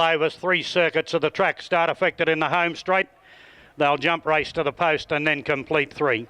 Over 3 circuits of the track. Start affected in the home straight. They'll jump race to the post and then complete 3.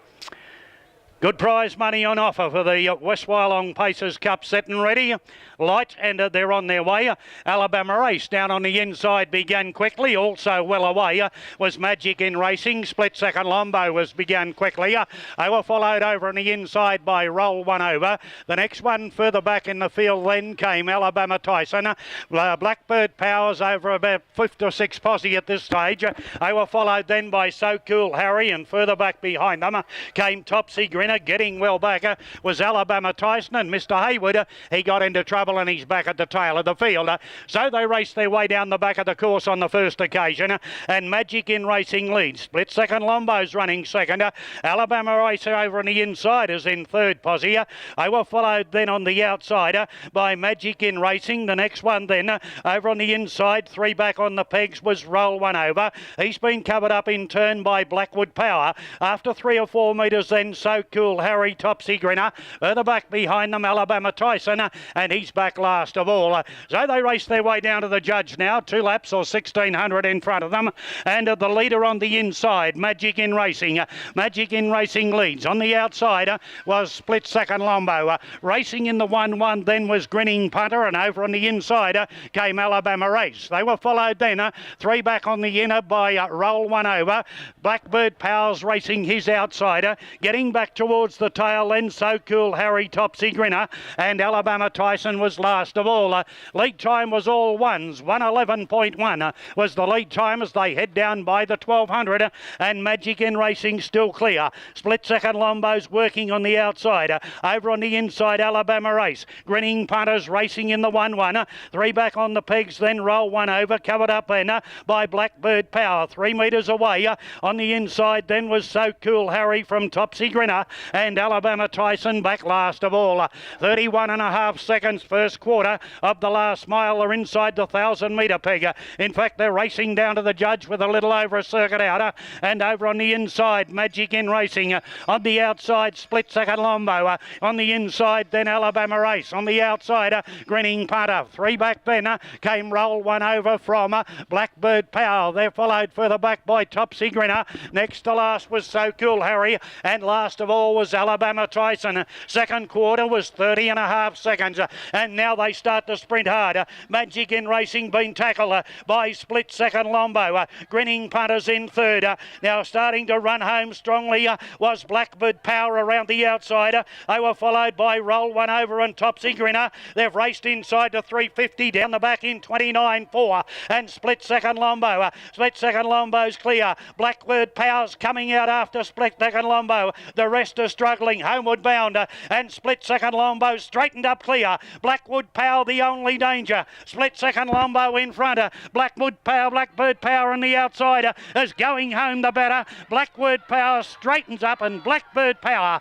Good prize money on offer for the WYALONG PACERS Cup set and ready. Light, and they're on their way. Alabama Race down on the inside began quickly. Also well away was Magic in Racing. Split second Lombo was begun quickly. They were followed over on the inside by Roll One Over. The next one further back in the field then came Alabama Tyson. Blackbird Powers over about 5th or 6th posse at this stage. They were followed then by So Cool Harry, and further back behind them came Topsy Grinner. Getting well back was Alabama Tyson, and Mr. Hayward, he got into trouble and he's back at the tail of the field. So they raced their way down the back of the course on the first occasion, and Magic in Racing leads. Split second Lombo's running second. Alabama Race over on the inside is in 3rd posse. They were followed then on the outside by Magic in Racing. The next one then over on the inside, 3 back on the pegs, was Roll One Over. He's been covered up in turn by Blackwood Power. After 3 or 4 metres then, So Cool Harry, Topsy Grinner. Further back behind them, Alabama Tyson, and he's back last of all. So they race their way down to the judge now. 2 laps or 1600 in front of them. And the leader on the inside, Magic in Racing. Magic in Racing leads. On the outside was Split Second Lombo. Racing in the 1-1 then was Grinning Punter, and over on the inside came Alabama Race. They were followed then 3 back on the inner by Roll One Over. Blackbird Powers racing his outsider. Getting back towards the tail then, So Cool Harry, Topsy Grinner, and Alabama Tyson was last of all. Lead time was all ones. 1:11.1 was the lead time as they head down by the 1200, and Magic in Racing still clear. Split second Lombo's working on the outside. Over on the inside, Alabama Race. Grinning Punters racing in the 1-1. 3 back on the pegs, then Roll One Over, covered up then by Blackbird Power. 3 metres away on the inside then was So Cool Harry from Topsy Grinner, and Alabama Tyson back last of all. 31.5 seconds, first quarter of the last mile. They're inside the 1,000-metre peg. In fact, they're racing down to the judge with a little over a circuit out. And over on the inside, Magic in Racing. On the outside, Split second Lombo. On the inside, then Alabama Race. On the outside, Grinning Punter. 3 back then came Roll One Over from Blackbird Power. They're followed further back by Topsy Grinner. Next to last was So Cool Harry, and last of all was Alabama Tyson. Second quarter was 30.5 seconds, and now they start to sprint hard. Magic in Racing been tackled by Split second Lombo. Grinning Punters in 3rd. Now starting to run home strongly was Blackbird Power around the outside. They were followed by Roll One Over and Topsy Grinner. They've raced inside to 350 down the back in 29.4, and Split second Lombo. Split second Lombo's clear. Blackbird Power's coming out after Split second Lombo. The rest are struggling, homeward bound, and Split second Lombo straightened up clear. Blackwood Power the only danger. Split second Lombo in front. Blackbird Power on the outside is going home the better. Blackwood Power straightens up, and Blackbird Power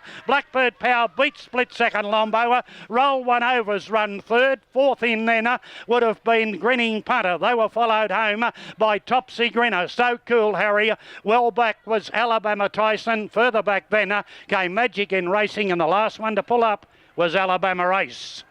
beats Split second Lombo. Roll One Over's run 3rd. 4th in then would have been Grinning Punter. They were followed home by Topsy Grinner. So Cool Harry. Well back was Alabama Tyson. Further back then came Magic in Racing, and the last one to pull up was Alabama Race.